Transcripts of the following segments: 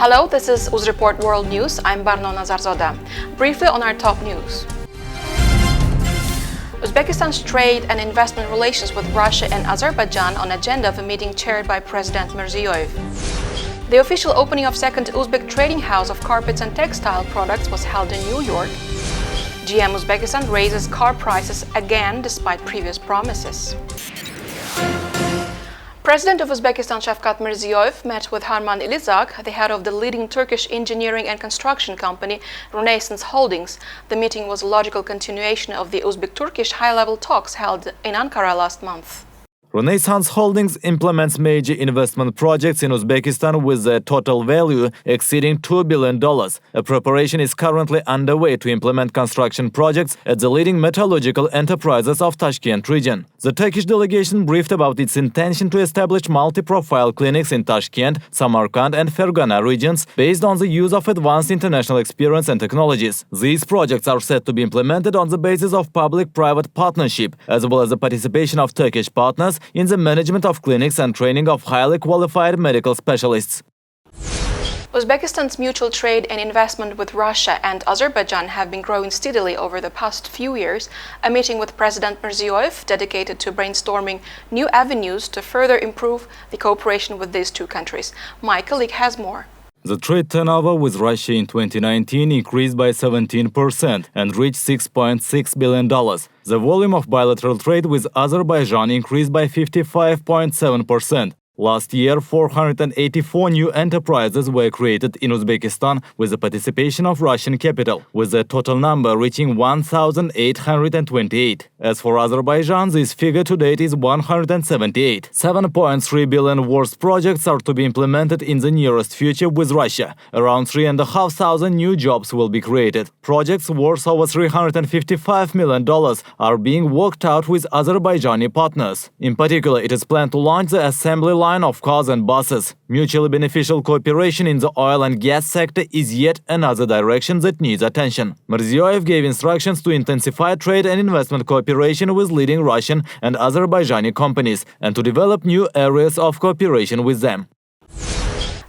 Hello, this is UZREPORT World News. I'm Barno Nazarzoda. Briefly on our top news. Uzbekistan's trade and investment relations with Russia and Azerbaijan on agenda of a meeting chaired by President Mirziyoyev. The official opening of second Uzbek trading house of carpets and textile products was held in New York. GM Uzbekistan raises car prices again despite previous promises. President of Uzbekistan Shavkat Mirziyoyev met with Harman Ilizak, the head of the leading Turkish engineering and construction company Renaissance Holdings. The meeting was a logical continuation of the Uzbek-Turkish high-level talks held in Ankara last month. Renaissance Holdings implements major investment projects in Uzbekistan with a total value exceeding $2 billion. A preparation is currently underway to implement construction projects at the leading metallurgical enterprises of Tashkent region. The Turkish delegation briefed about its intention to establish multi-profile clinics in Tashkent, Samarkand and Fergana regions based on the use of advanced international experience and technologies. These projects are set to be implemented on the basis of public-private partnership, as well as the participation of Turkish partners in the management of clinics and training of highly qualified medical specialists. Uzbekistan's mutual trade and investment with Russia and Azerbaijan have been growing steadily over the past few years. A meeting with President Mirziyoyev dedicated to brainstorming new avenues to further improve the cooperation with these two countries. My colleague has more. The trade turnover with Russia in 2019 increased by 17% and reached $6.6 billion. The volume of bilateral trade with Azerbaijan increased by 55.7%. Last year, 484 new enterprises were created in Uzbekistan with the participation of Russian capital, with the total number reaching 1,828. As for Azerbaijan, this figure to date is 178. 7.3 billion worth projects are to be implemented in the nearest future with Russia. Around 3,500 new jobs will be created. Projects worth over $355 million are being worked out with Azerbaijani partners. In particular, it is planned to launch the assembly line of cars and buses. Mutually beneficial cooperation in the oil and gas sector is yet another direction that needs attention. Mirziyoyev gave instructions to intensify trade and investment cooperation with leading Russian and Azerbaijani companies and to develop new areas of cooperation with them.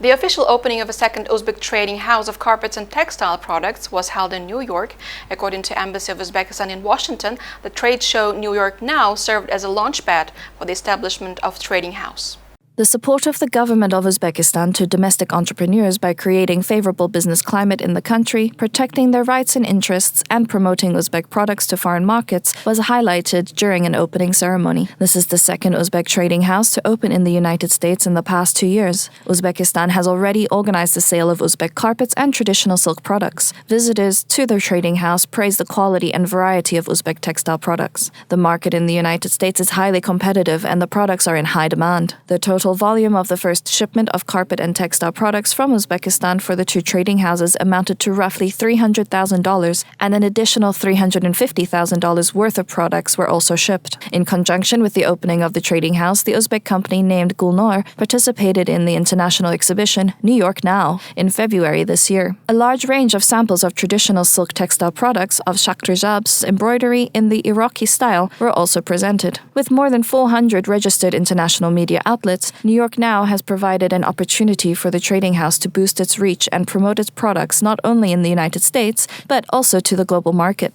The official opening of a second Uzbek trading house of carpets and textile products was held in New York. According to Embassy of Uzbekistan in Washington, the trade show New York Now served as a launchpad for the establishment of the trading house. The support of the government of Uzbekistan to domestic entrepreneurs by creating favorable business climate in the country, protecting their rights and interests, and promoting Uzbek products to foreign markets was highlighted during an opening ceremony. This is the second Uzbek trading house to open in the United States in the past 2 years. Uzbekistan has already organized the sale of Uzbek carpets and traditional silk products. Visitors to the trading house praise the quality and variety of Uzbek textile products. The market in the United States is highly competitive and the products are in high demand. The total volume of the first shipment of carpet and textile products from Uzbekistan for the two trading houses amounted to roughly $300,000, and an additional $350,000 worth of products were also shipped. In conjunction with the opening of the trading house, the Uzbek company named Gulnor participated in the international exhibition New York Now in February this year. A large range of samples of traditional silk textile products of Shakhtarjab's embroidery in the Iraqi style were also presented. With more than 400 registered international media outlets, New York Now has provided an opportunity for the trading house to boost its reach and promote its products not only in the United States, but also to the global market.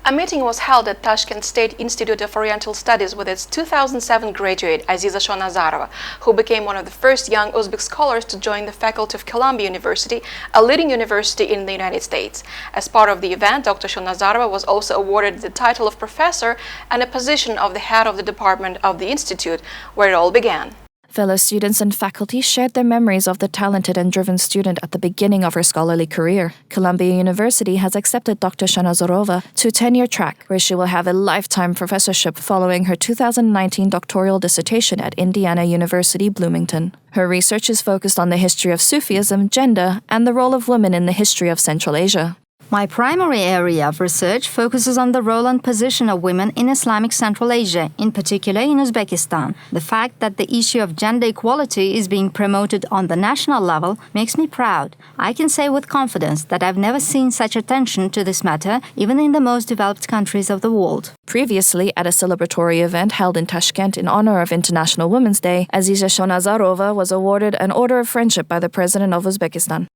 A meeting was held at Tashkent State Institute of Oriental Studies with its 2007 graduate Aziza Shonazarova, who became one of the first young Uzbek scholars to join the faculty of Columbia University, a leading university in the United States. As part of the event, Dr. Shonazarova was also awarded the title of professor and a position of the head of the department of the institute, where it all began. Fellow students and faculty shared their memories of the talented and driven student at the beginning of her scholarly career. Columbia University has accepted Dr. Shonazarova to a 10-year track, where she will have a lifetime professorship following her 2019 doctoral dissertation at Indiana University, Bloomington. Her research is focused on the history of Sufism, gender, and the role of women in the history of Central Asia. My primary area of research focuses on the role and position of women in Islamic Central Asia, in particular in Uzbekistan. The fact that the issue of gender equality is being promoted on the national level makes me proud. I can say with confidence that I've never seen such attention to this matter, even in the most developed countries of the world. Previously, at a celebratory event held in Tashkent in honor of International Women's Day, Aziza Shonazarova was awarded an Order of Friendship by the President of Uzbekistan.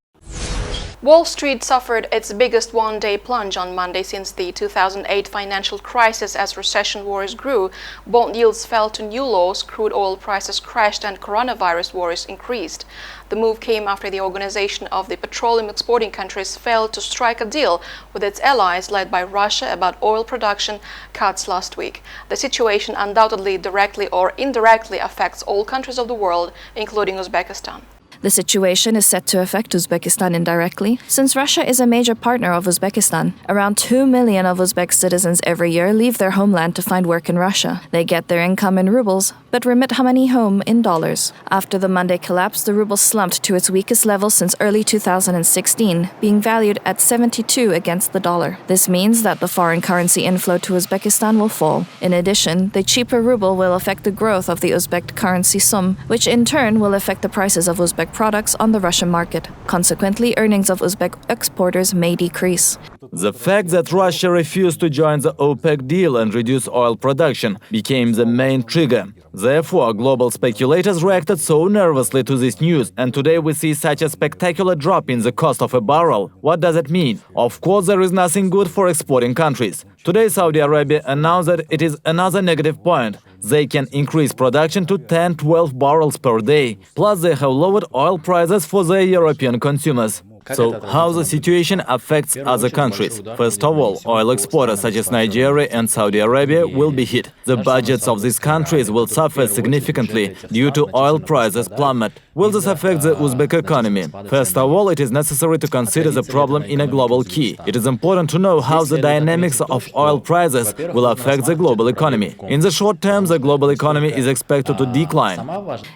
Wall Street suffered its biggest one-day plunge on Monday since the 2008 financial crisis as recession worries grew. Bond yields fell to new lows, crude oil prices crashed, and coronavirus worries increased. The move came after the Organization of the Petroleum Exporting Countries failed to strike a deal with its allies led by Russia about oil production cuts last week. The situation undoubtedly directly or indirectly affects all countries of the world, including Uzbekistan. The situation is set to affect Uzbekistan indirectly, since Russia is a major partner of Uzbekistan. Around 2 million of Uzbek citizens every year leave their homeland to find work in Russia. They get their income in rubles, but remit money home in dollars. After the Monday collapse, the ruble slumped to its weakest level since early 2016, being valued at 72 against the dollar. This means that the foreign currency inflow to Uzbekistan will fall. In addition, the cheaper ruble will affect the growth of the Uzbek currency sum, which in turn will affect the prices of Uzbek products on the Russian market. Consequently, earnings of Uzbek exporters may decrease. The fact that Russia refused to join the OPEC deal and reduce oil production became the main trigger. Therefore, global speculators reacted so nervously to this news, and today we see such a spectacular drop in the cost of a barrel. What does it mean? Of course, there is nothing good for exporting countries. Today, Saudi Arabia announced that it is another negative point. They can increase production to 10-12 barrels per day. Plus, they have lowered oil prices for their European consumers. So, how the situation affects other countries? First of all, oil exporters such as Nigeria and Saudi Arabia will be hit. The budgets of these countries will suffer significantly due to oil prices plummet. Will this affect the Uzbek economy? First of all, it is necessary to consider the problem in a global key. It is important to know how the dynamics of oil prices will affect the global economy. In the short term, the global economy is expected to decline.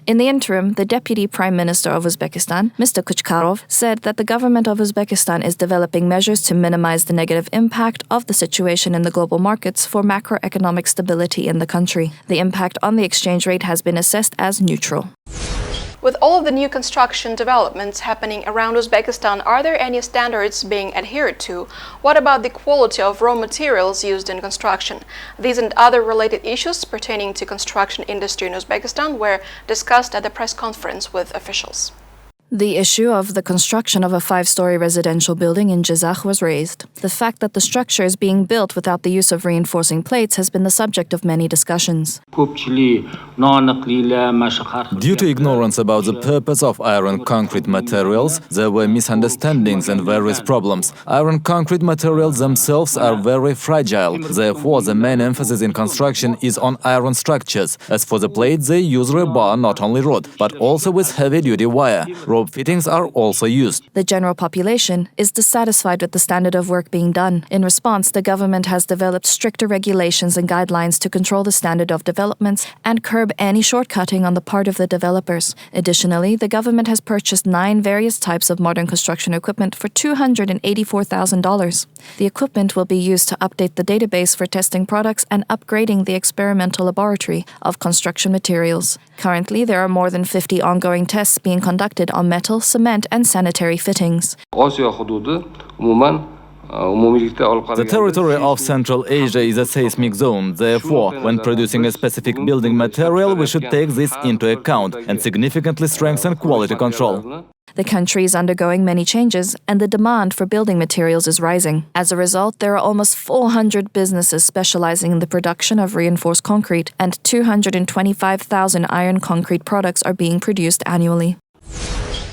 In the interim, the Deputy Prime Minister of Uzbekistan, Mr. Kuchkarov, said that the government of Uzbekistan is developing measures to minimize the negative impact of the situation in the global markets for macroeconomic stability in the country. The impact on the exchange rate has been assessed as neutral. With all of the new construction developments happening around Uzbekistan, are there any standards being adhered to? What about the quality of raw materials used in construction? These and other related issues pertaining to construction industry in Uzbekistan were discussed at the press conference with officials. The issue of the construction of a 5-story residential building in Jizakh was raised. The fact that the structure is being built without the use of reinforcing plates has been the subject of many discussions. Due to ignorance about the purpose of iron concrete materials, there were misunderstandings and various problems. Iron concrete materials themselves are very fragile. Therefore, the main emphasis in construction is on iron structures. As for the plates, they use rebar, not only rod, but also with heavy-duty wire. Rope fittings are also used. The general population is dissatisfied with the standard of work being done. In response, the government has developed stricter regulations and guidelines to control the standard of developments and curb any shortcutting on the part of the developers. Additionally, the government has purchased 9 various types of modern construction equipment for $284,000. The equipment will be used to update the database for testing products and upgrading the experimental laboratory of construction materials. Currently, there are more than 50 ongoing tests being conducted on metal, cement, and sanitary fittings. The territory of Central Asia is a seismic zone. Therefore, when producing a specific building material, we should take this into account and significantly strengthen quality control. The country is undergoing many changes, and the demand for building materials is rising. As a result, there are almost 400 businesses specializing in the production of reinforced concrete, and 225,000 iron concrete products are being produced annually.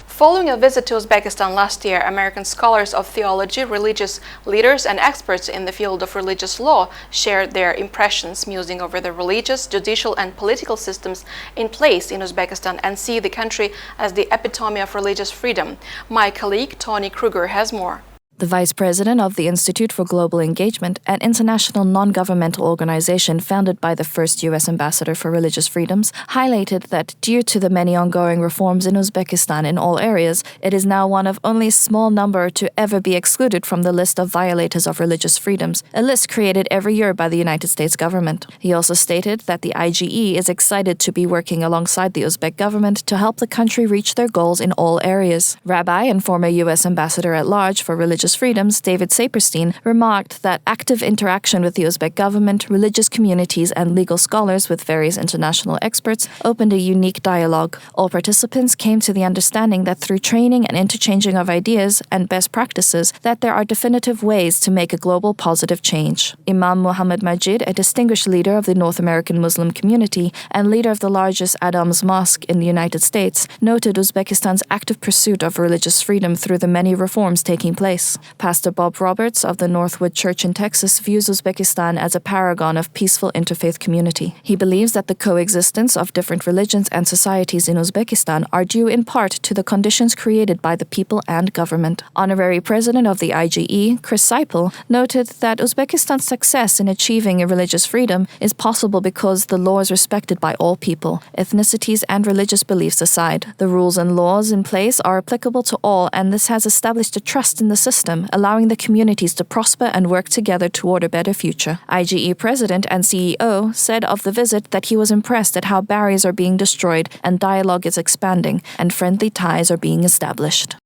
Following a visit to Uzbekistan last year, American scholars of theology, religious leaders, and experts in the field of religious law shared their impressions, musing over the religious, judicial, and political systems in place in Uzbekistan and see the country as the epitome of religious freedom. My colleague Tony Kruger has more. The vice president of the Institute for Global Engagement, an international non-governmental organization founded by the first U.S. ambassador for religious freedoms, highlighted that due to the many ongoing reforms in Uzbekistan in all areas, it is now one of only a small number to ever be excluded from the list of violators of religious freedoms, a list created every year by the United States government. He also stated that the IGE is excited to be working alongside the Uzbek government to help the country reach their goals in all areas. Rabbi and former U.S. ambassador at large for religious freedoms, David Saperstein, remarked that active interaction with the Uzbek government, religious communities, and legal scholars with various international experts opened a unique dialogue. All participants came to the understanding that through training and interchanging of ideas and best practices, that there are definitive ways to make a global positive change. Imam Muhammad Majid, a distinguished leader of the North American Muslim community and leader of the largest Adams Mosque in the United States, noted Uzbekistan's active pursuit of religious freedom through the many reforms taking place. Pastor Bob Roberts of the Northwood Church in Texas views Uzbekistan as a paragon of peaceful interfaith community. He believes that the coexistence of different religions and societies in Uzbekistan are due in part to the conditions created by the people and government. Honorary President of the IGE, Chris Seipel, noted that Uzbekistan's success in achieving a religious freedom is possible because the law is respected by all people, ethnicities and religious beliefs aside. The rules and laws in place are applicable to all, and this has established a trust in the system, allowing the communities to prosper and work together toward a better future. IGE President and CEO said of the visit that he was impressed at how barriers are being destroyed and dialogue is expanding and friendly ties are being established.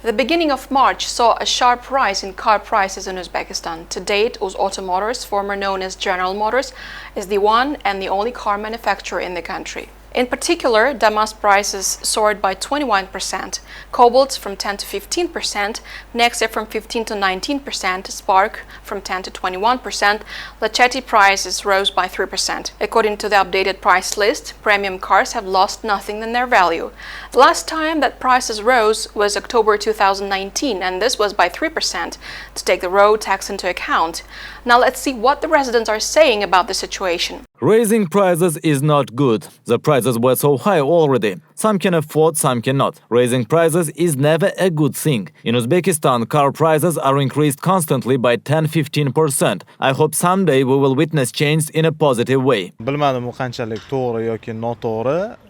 The beginning of March saw a sharp rise in car prices in Uzbekistan. To date, UzAutoMotors, formerly known as General Motors, is the one and the only car manufacturer in the country. In particular, Damas prices soared by 21%, Cobalt from 10 to 15%, Nexia from 15 to 19%, Spark from 10 to 21%, Lachetti prices rose by 3%. According to the updated price list, premium cars have lost nothing in their value. The last time that prices rose was October 2019, and this was by 3% to take the road tax into account. Now let's see what the residents are saying about the situation. Raising prices is not good. The prices were so high already. Some can afford, some cannot. Raising prices is never a good thing. In Uzbekistan, car prices are increased constantly by 10-15%. I hope someday we will witness change in a positive way.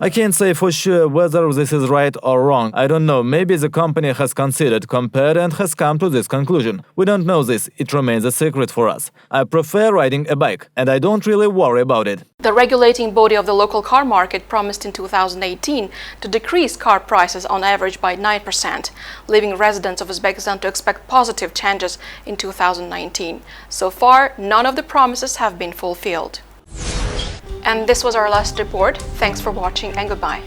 I can't say for sure whether this is right or wrong. I don't know. Maybe the company has considered, compared, and has come to this conclusion. We don't know this. It remains a secret for us. I prefer riding a bike, and I don't really worry about it. The regulating body of the local car market promised in 2018 to decrease car prices on average by 9%, leaving residents of Uzbekistan to expect positive changes in 2019. So far, none of the promises have been fulfilled. And this was our last report. Thanks for watching and goodbye.